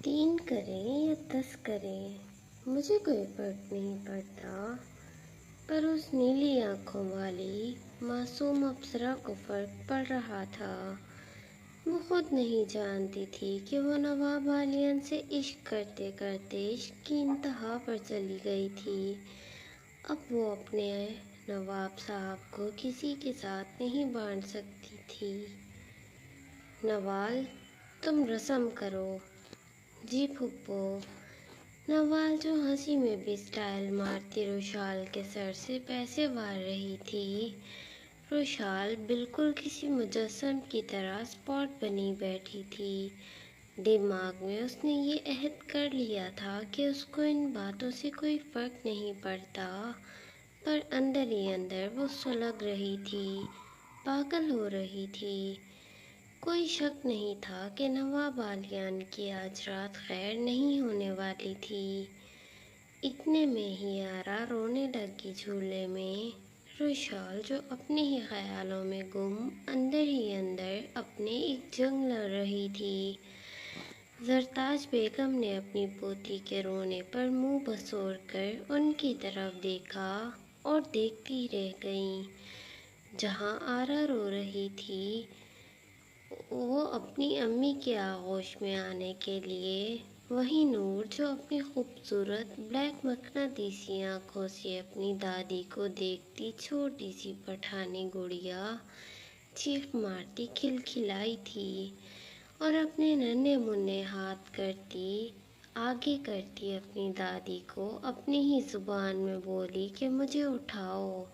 3 کریں یا 10 کریں مجھے کوئی فرق نہیں پڑتا، پر اس نیلی آنکھوں والی معصوم اپسرا کو فرق پڑ رہا تھا۔ وہ خود نہیں جانتی تھی کہ وہ نواب عالیان سے عشق کرتے کرتے عشق کی انتہا پر چلی گئی تھی۔ اب وہ اپنے نواب صاحب کو کسی کے ساتھ نہیں بانٹ سکتی تھی۔ نوال، تم رسم کرو۔ جی پھپھو۔ نوال جو ہنسی میں بھی اسٹائل مارتی روشال کے سر سے پیسے وار رہی تھی۔ روشال بالکل کسی مجسم کی طرح اسپاٹ بنی بیٹھی تھی۔ دماغ میں اس نے یہ عہد کر لیا تھا کہ اس کو ان باتوں سے کوئی فرق نہیں پڑتا، پر اندر ہی اندر وہ سلگ رہی تھی، پاگل ہو رہی تھی۔ کوئی شک نہیں تھا کہ نواب عالیان کی آج رات خیر نہیں ہونے والی تھی۔ اتنے میں ہی آرا رونے لگی جھولے میں۔ روشال جو اپنے ہی خیالوں میں گم اندر ہی اندر اپنے ایک جنگ لڑ رہی تھی۔ زرتاج بیگم نے اپنی پوتی کے رونے پر منہ بسور کر ان کی طرف دیکھا اور دیکھتی رہ گئیں۔ جہاں آرا رو رہی تھی، وہ اپنی امی کے آغوش میں آنے کے لیے، وہیں نور جو اپنی خوبصورت بلیک مقناطیسی آنکھوں سے اپنی دادی کو دیکھتی چھوٹی سی پٹھانی گڑیا چیخ مارتی کھلکھلائی تھی اور اپنے ننھے منھے ہاتھ آگے کرتی اپنی دادی کو اپنی ہی زبان میں بولی کہ مجھے اٹھاؤ۔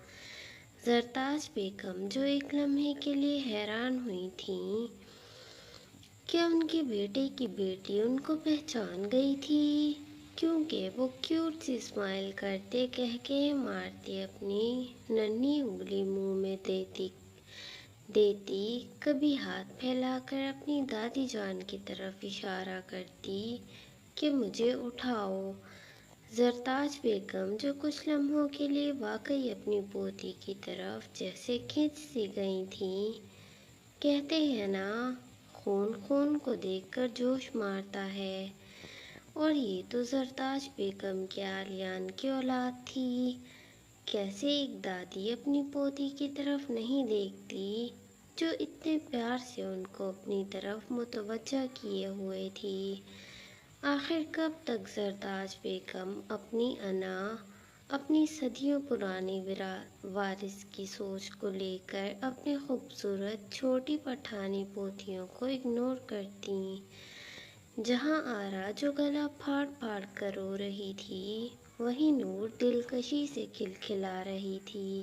زرتاج بیگم جو ایک لمحے کے لیے حیران ہوئی تھیں کہ ان کے بیٹے کی بیٹی ان کو پہچان گئی تھی، کیونکہ وہ کیوٹ سی اسمائل کرتے قہقہے مارتی اپنی ننھی انگلی منہ میں دیتی کبھی ہاتھ پھیلا کر اپنی دادی جان کی طرف اشارہ کرتی کہ مجھے اٹھاؤ۔ زرتاج بیگم جو کچھ لمحوں کے لیے واقعی اپنی پوتی کی طرف جیسے کھنچ سی گئی تھیں۔ کہتے ہیں نا، خون خون کو دیکھ کر جوش مارتا ہے، اور یہ تو زرتاج بیگم کے عالیان کی اولاد تھی۔ کیسے ایک دادی اپنی پوتی کی طرف نہیں دیکھتی جو اتنے پیار سے ان کو اپنی طرف متوجہ کیے ہوئے تھی۔ آخر کب تک زرتاج بیگم اپنی انا، اپنی صدیوں پرانی وارث کی سوچ کو لے کر اپنے خوبصورت چھوٹی پٹھانی پوتیوں کو اگنور کرتیں؟ جہاں آرا جو گلا پھاڑ پھاڑ کر رو رہی تھی، وہیں نور دلکشی سے کھلکھلا رہی تھی۔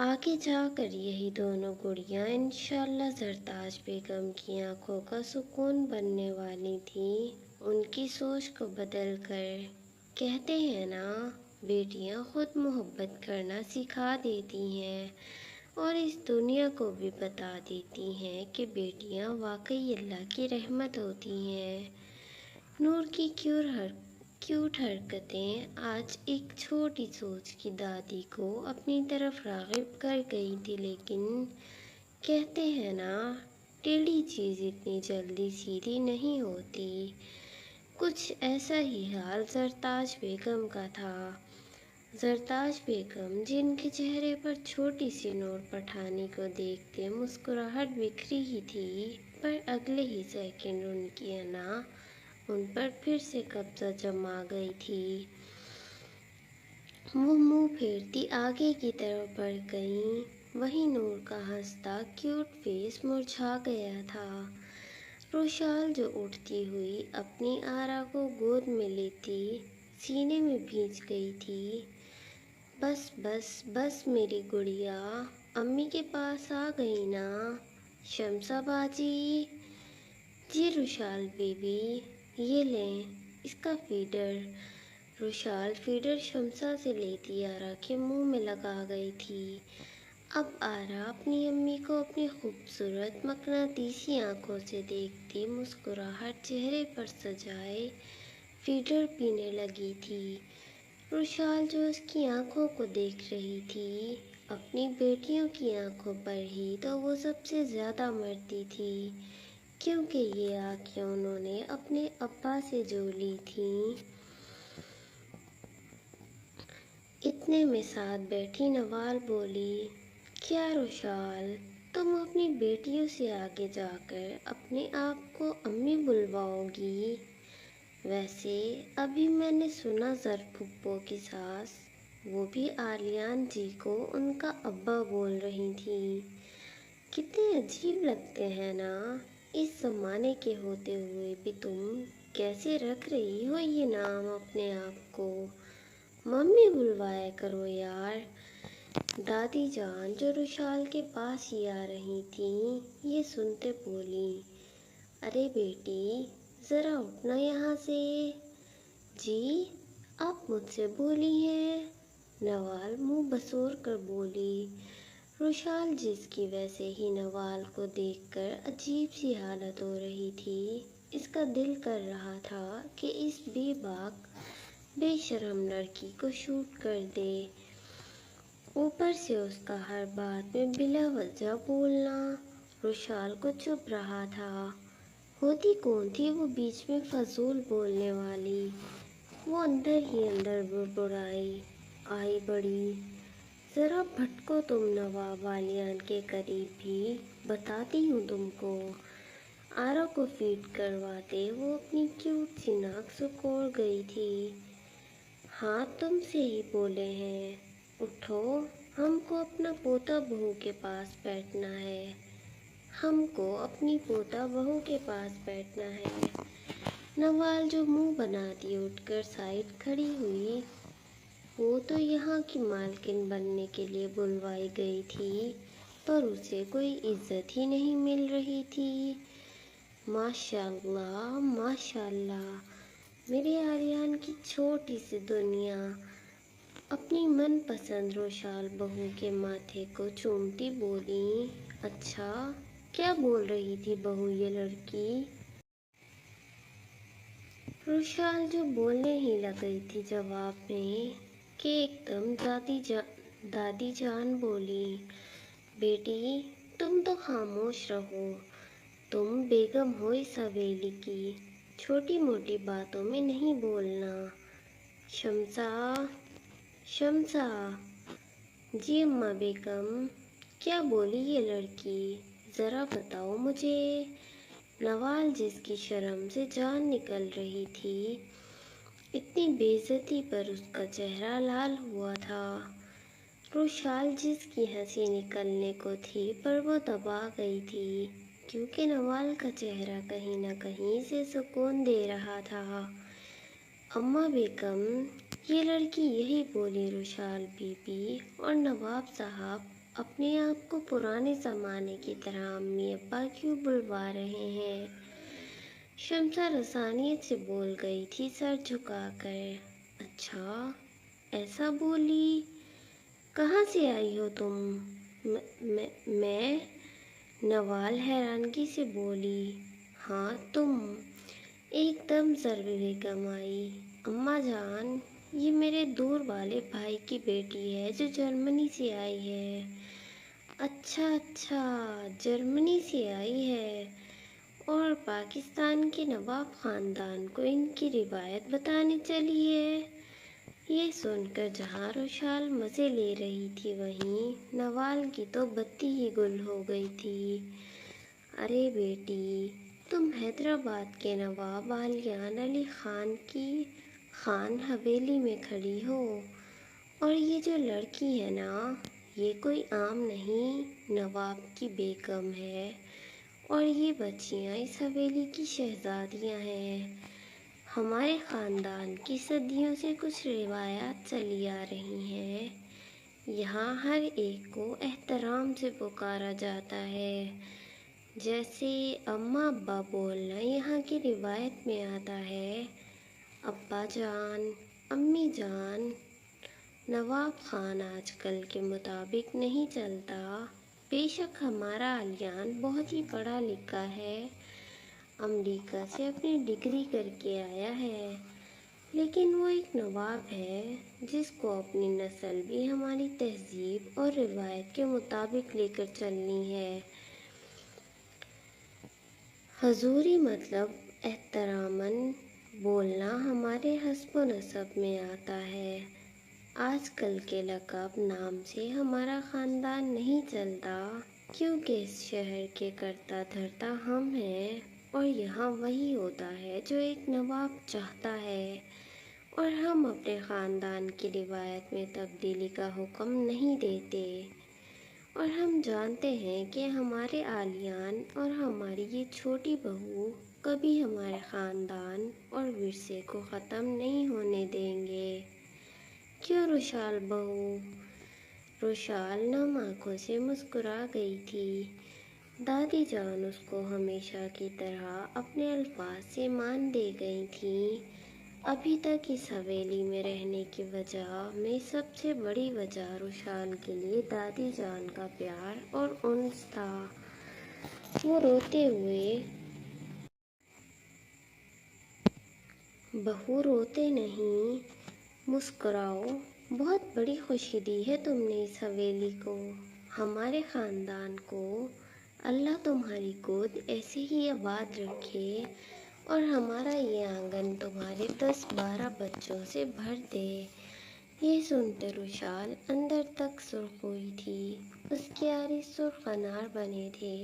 آگے جا کر یہی دونوں گڑیاں انشاءاللہ زرتاج بیگم کی آنکھوں کا سکون بننے والی تھیں، ان کی سوچ کو بدل کر۔ کہتے ہیں نا، بیٹیاں خود محبت کرنا سکھا دیتی ہیں اور اس دنیا کو بھی بتا دیتی ہیں کہ بیٹیاں واقعی اللہ کی رحمت ہوتی ہیں۔ نور کی کیوٹ حرکتیں آج ایک چھوٹی سوچ کی دادی کو اپنی طرف راغب کر گئی تھی، لیکن کہتے ہیں نا، ٹیڑھی چیز اتنی جلدی سیدھی نہیں ہوتی۔ کچھ ایسا ہی حال زرتاج بیگم کا تھا۔ زرتاج بیگم جن کے چہرے پر چھوٹی سی نور پٹھانی کو دیکھتے مسکراہٹ بکھری ہی تھی، پر اگلے ہی سیکنڈ ان کی انا ان پر پھر سے قبضہ جما گئی تھی۔ وہ منہ پھیرتی آگے کی طرف بڑھ گئیں، وہیں نور کا ہنستا کیوٹ فیس مرجھا گیا تھا۔ روشال جو اٹھتی ہوئی اپنی آرا کو گود میں لیتی سینے میں بھیج گئی تھی۔ بس بس بس میری گڑیا، امی کے پاس آ گئی نا؟ شمسا باجی؟ جی روشال بیبی، یہ لیں اس کا فیڈر۔ روشال فیڈر شمسا سے لیتی آرا کے منہ میں لگا گئی تھی۔ اب آرا اپنی امی کو اپنی خوبصورت مقناطیسی آنکھوں سے دیکھتی مسکراہٹ چہرے پر سجائے فیڈر پینے لگی تھی۔ روشال جو اس کی آنکھوں کو دیکھ رہی تھی، اپنی بیٹیوں کی آنکھوں پر ہی تو وہ سب سے زیادہ مرتی تھی۔ کیونکہ یہ آنکھیں انہوں نے اپنے ابا سے جو لی تھیں۔ اتنے میں ساتھ بیٹھی نوال بولی، کیا روشال، تم اپنی بیٹیوں سے آگے جا کر اپنے آپ کو امی بلواؤ گی؟ ویسے ابھی میں نے سنا زر پھپھو کی ساس، وہ بھی علیان جی کو ان کا ابا بول رہی تھی۔ کتنے عجیب لگتے ہیں نا، اس زمانے کے ہوتے ہوئے بھی تم کیسے رکھ رہی ہو یہ نام اپنے آپ کو؟ ممی بلوایا کرو یار۔ دادی جان جو روشال کے پاس ہی آ رہی تھیں، یہ سنتے بولی، ارے بیٹی ذرا اٹھنا یہاں سے۔ جی آپ مجھ سے بولی ہیں؟ نوال منہ بسور کر بولی۔ روشال جس کی ویسے ہی نوال کو دیکھ کر عجیب سی حالت ہو رہی تھی، اس کا دل کر رہا تھا کہ اس بے باک بے شرم لڑکی کو شوٹ کر دے۔ اوپر سے اس کا ہر بات میں بلا وجہ بولنا۔ روشال کو چپ رہا تھا۔ ہوتی کون تھی وہ بیچ میں فضول بولنے والی؟ وہ اندر ہی اندر بڑبڑائی، آئی بڑی، ذرا بھٹکو تم نواب علیان کے قریب بھی، بتاتی ہوں تم کو۔ آرو کو فیڈ کرواتے وہ اپنی کیوٹ سی ناک سکوڑ گئی تھی۔ ہاں تم سے ہی بولے ہیں، اٹھو، ہم کو اپنا پوتا بہو کے پاس بیٹھنا ہے، ہم کو اپنی پوتا بہو کے پاس بیٹھنا ہے۔ نوال جو منہ بناتی اٹھ کر سائڈ کھڑی ہوئی، وہ تو یہاں کی مالکن بننے کے لیے بلوائی گئی تھی، پر اسے کوئی عزت ہی نہیں مل رہی تھی۔ ماشاء اللہ ماشاء اللہ، میرے علیان کی چھوٹی سی دنیا۔ اپنی من پسند روشال بہو کے ماتھے کو چومتی بولی، اچھا کیا بول رہی تھی بہو یہ لڑکی؟ روشال جو بولنے ہی لگ گئی تھی جواب میں کہ ایک دم دادی جان بولی، بیٹی تم تو خاموش رہو، تم بیگم ہو اس حویلی کی، چھوٹی موٹی باتوں میں نہیں بولنا۔ شمسا جی اماں بیگم، کیا بولی یہ لڑکی، ذرا بتاؤ مجھے۔ نوال جس کی شرم سے جان نکل رہی تھی، اتنی بے عزتی پر اس کا چہرہ لال ہوا تھا۔ روشال جس کی ہنسی نکلنے کو تھی پر وہ دبا گئی تھی، کیونکہ نوال کا چہرہ کہیں نہ کہیں سے سکون دے رہا تھا۔ اماں بیگم یہ لڑکی یہی بولی، روشال بی بی اور نواب صاحب اپنے آپ کو پرانے زمانے کی طرح امی ابا کیوں بلوا رہے ہیں؟ شمسا رسانیت سے بول گئی تھی سر جھکا کر۔ اچھا ایسا بولی، کہاں سے آئی ہو تم؟ میں نوال حیرانگی سے بولی، ہاں تم؟ ایک دم ضرب بیگم آئی، اماں جان یہ میرے دور والے بھائی کی بیٹی ہے جو جرمنی سے آئی ہے۔ اچھا جرمنی سے آئی ہے، اور پاکستان کے نواب خاندان کو ان کی روایت بتانے چلی ہے۔ یہ سن کر جہاں روشال مزے لے رہی تھی وہیں نوال کی تو بتی ہی گل ہو گئی تھی۔ ارے بیٹی تم حیدرآباد کے نواب علیان علی خان کی خان حویلی میں کھڑی ہو، اور یہ جو لڑکی ہے نا یہ کوئی عام نہیں، نواب کی بیگم ہے، اور یہ بچیاں اس حویلی کی شہزادیاں ہیں۔ ہمارے خاندان کی صدیوں سے کچھ روایات چلی آ رہی ہیں، یہاں ہر ایک کو احترام سے پکارا جاتا ہے، جیسے اماں ابا بولنا یہاں کی روایت میں آتا ہے، ابا جان، امی جان۔ نواب خان آج کل کے مطابق نہیں چلتا، بے شک ہمارا علیان بہت ہی پڑھا لکھا ہے، امریکہ سے اپنی ڈگری کر کے آیا ہے، لیکن وہ ایک نواب ہے جس کو اپنی نسل بھی ہماری تہذیب اور روایت کے مطابق لے کر چلنی ہے۔ حضوری مطلب احتراماً بولنا ہمارے حسب و نسب میں آتا ہے۔ آج کل کے لقب نام سے ہمارا خاندان نہیں چلتا، کیونکہ اس شہر کے کرتا دھرتا ہم ہیں، اور یہاں وہی ہوتا ہے جو ایک نواب چاہتا ہے، اور ہم اپنے خاندان کی روایت میں تبدیلی کا حکم نہیں دیتے، اور ہم جانتے ہیں کہ ہمارے اعلیان اور ہماری یہ چھوٹی بہو کبھی ہمارے خاندان اور ورثے کو ختم نہیں ہونے دیں گے۔ کیوں روشال بہو؟ روشال نم آنکھوں سے مسکرا گئی تھی۔ دادی جان اس کو ہمیشہ کی طرح اپنے الفاظ سے مان دے گئی تھیں۔ ابھی تک اس حویلی میں رہنے کی وجہ میں سب سے بڑی وجہ روشال کے لیے دادی جان کا پیار اور انس تھا۔ وہ روتے ہوئے، بہو روتے نہیں، مسکراؤ، بہت بڑی خوشی دی ہے تم نے اس حویلی کو، ہمارے خاندان کو۔ اللہ تمہاری گود ایسے ہی آباد رکھے، اور ہمارا یہ آنگن تمہارے 10-12 بچوں سے بھر دے۔ یہ سنتے روشال اندر تک سرخ ہوئی تھی، اس کے آری سرخ انار بنے تھے۔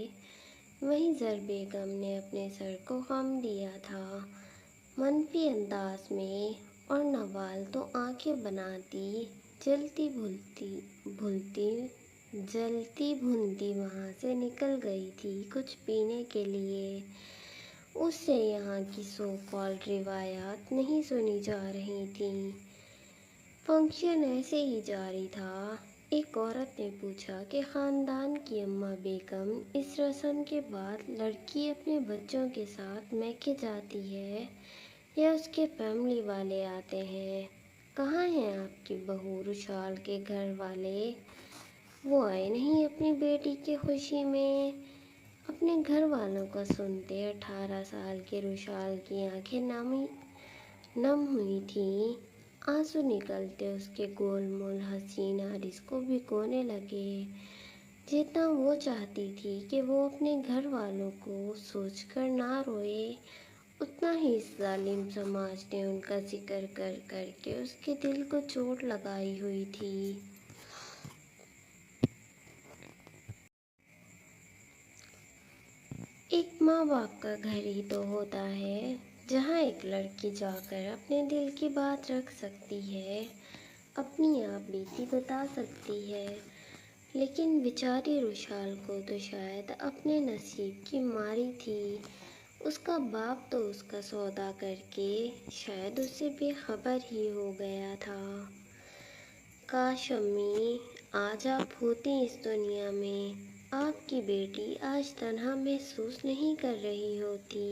وہیں زر بیگم نے اپنے سر کو خم دیا تھا، منفی انداز میں، اور نوال تو آنکھیں بناتی، جلتی بھونتی وہاں سے نکل گئی تھی کچھ پینے کے لیے۔ اس سے یہاں کی سو کالڈ روایات نہیں سنی جا رہی تھیں۔ فنکشن ایسے ہی جاری تھا۔ ایک عورت نے پوچھا کہ خاندان کی اماں بیگم، اس رسم کے بعد لڑکی اپنے بچوں کے ساتھ میکے جاتی ہے یا اس کے فیملی والے آتے ہیں؟ کہاں ہیں آپ کی بہو روشال کے گھر والے؟ وہ آئے نہیں اپنی بیٹی کی خوشی میں؟ اپنے گھر والوں کو سنتے 18 سال کی روشال کی آنکھیں نم ہوئی تھیں، آنسو نکلتے اس کے گول مول حسین عرض کو بھگونے لگے۔ جتنا وہ چاہتی تھی کہ وہ اپنے گھر والوں کو سوچ کر نہ روئے، اتنا ہی اس ظالم سماج نے ان کا ذکر کر کر کے اس کے دل کو چوٹ لگائی ہوئی تھی۔ ایک ماں باپ کا گھر ہی تو ہوتا ہے جہاں ایک لڑکی جا کر اپنے دل کی بات رکھ سکتی ہے، اپنی آپ بیتی بتا سکتی ہے۔ لیکن بیچاری روشال کو تو شاید اپنے نصیب کی ماری تھی۔ اس کا باپ تو اس کا سودا کر کے شاید اس سے بے خبر ہی ہو گیا تھا۔ کاش امی آج آپ ہوتی اس دنیا میں، آپ کی بیٹی آج تنہا محسوس نہیں کر رہی ہوتی۔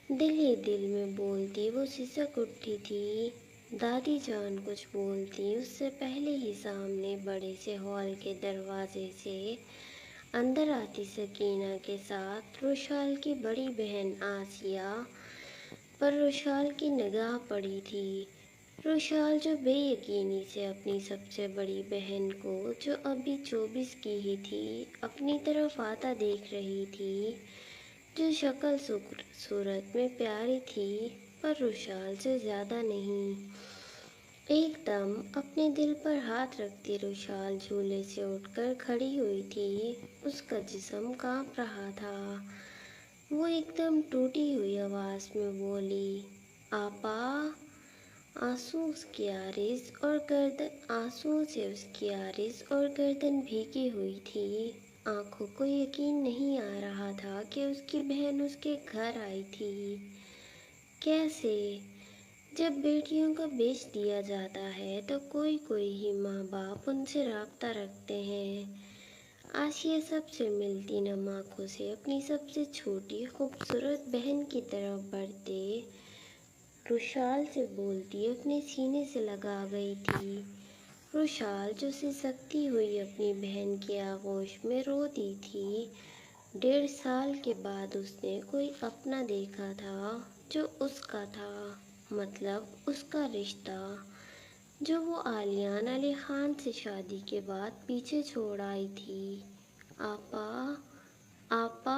دل ہی دل میں بولتی وہ سسک اٹھی تھی۔ دادی جان کچھ بولتی اس سے پہلے ہی سامنے بڑے سے ہال کے دروازے سے اندر آتی سکینہ کے ساتھ روشال کی بڑی بہن آسیہ پر روشال کی نگاہ پڑی تھی۔ روشال جو بے یقینی سے اپنی سب سے بڑی بہن کو، جو ابھی 24 کی ہی تھی، اپنی طرف آتا دیکھ رہی تھی، جو شکل صورت میں پیاری تھی پر روشال سے زیادہ نہیں۔ ایک دم اپنے دل پر ہاتھ رکھتی روشال جھولے سے اٹھ کر کھڑی ہوئی تھی، اس کا جسم کانپ رہا تھا۔ وہ ایک دم ٹوٹی ہوئی آواز میں بولی، آپا۔ آنسوؤں سے اس کی عارض اور گردن بھیگی ہوئی تھی۔ آنکھوں کو یقین نہیں آ رہا تھا کہ اس کی بہن اس کے گھر آئی تھی۔ کیسے؟ جب بیٹیوں کو بیچ دیا جاتا ہے تو کوئی ہی ماں باپ ان سے رابطہ رکھتے ہیں۔ آسیہ سب سے ملتی نم آنکھوں سے اپنی سب سے چھوٹی خوبصورت بہن کی طرف بڑھتے روشال سے بولتی اپنے سینے سے لگا گئی تھی۔ روشال جو سسکتی ہوئی اپنی بہن کی آغوش میں رو دی تھی۔ 1.5 سال کے بعد اس نے کوئی اپنا دیکھا تھا جو اس کا تھا، مطلب اس کا رشتہ، جو وہ علیان علی خان سے شادی کے بعد پیچھے چھوڑ آئی تھی۔ آپا، آپا،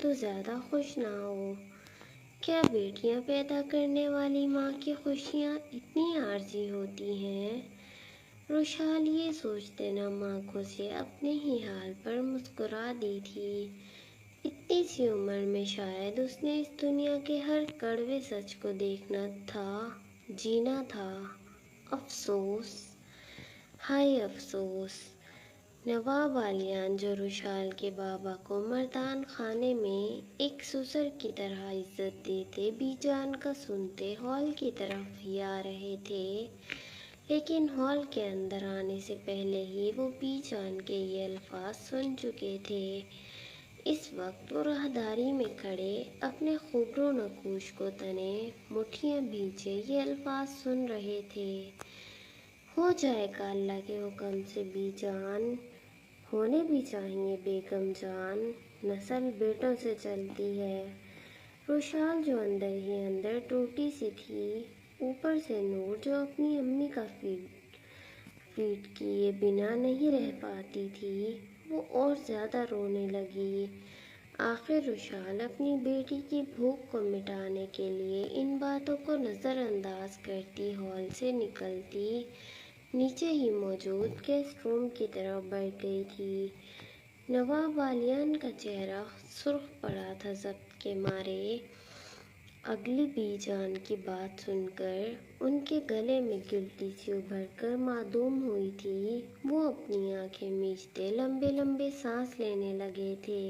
تو زیادہ خوش نہ ہو۔ کیا بیٹیاں پیدا کرنے والی ماں کی خوشیاں اتنی عارضی ہوتی ہیں؟ روشال یہ سوچتے نم آنکھوں سے اپنے ہی حال پر مسکرا دی تھی۔ اتنی سی عمر میں شاید اس نے اس دنیا کے ہر کڑوے سچ کو دیکھنا تھا، جینا تھا۔ افسوس، ہائے افسوس! نواب علیان، جو روشال کے بابا کو مردان خانے میں ایک سسر کی طرح عزت دیتے، بی جان کا سنتے ہال کی طرف ہی آ رہے تھے، لیکن ہال کے اندر آنے سے پہلے ہی وہ بی جان کے یہ الفاظ سن چکے تھے۔ اس وقت وہ راہداری میں کھڑے اپنے خوبرو نقوش کو تنے مٹھیاں بھیجے یہ الفاظ سن رہے تھے: ہو جائے گا اللہ کے حکم سے بی جان، ہونے بھی چاہیے بیگم جان، نسل بیٹوں سے چلتی ہے۔ روشال جو اندر ہی اندر ٹوٹی سی تھی، اوپر سے نور جو اپنی امی کا پیٹ کیے بنا نہیں رہ پاتی تھی، وہ اور زیادہ رونے لگی۔ آخر روشال اپنی بیٹی کی بھوک کو مٹانے کے لیے ان باتوں کو نظر انداز کرتی ہال سے نکلتی نیچے ہی موجود گیسٹ روم کی طرف بڑھ گئی تھی۔ نواب علیان کا چہرہ سرخ پڑا تھا ضبط کے مارے۔ اگلی بی جان کی بات سن کر ان کے گلے میں گلٹی سی ابھر کر معدوم ہوئی تھی۔ وہ اپنی آنکھیں میچتے لمبے لمبے سانس لینے لگے تھے۔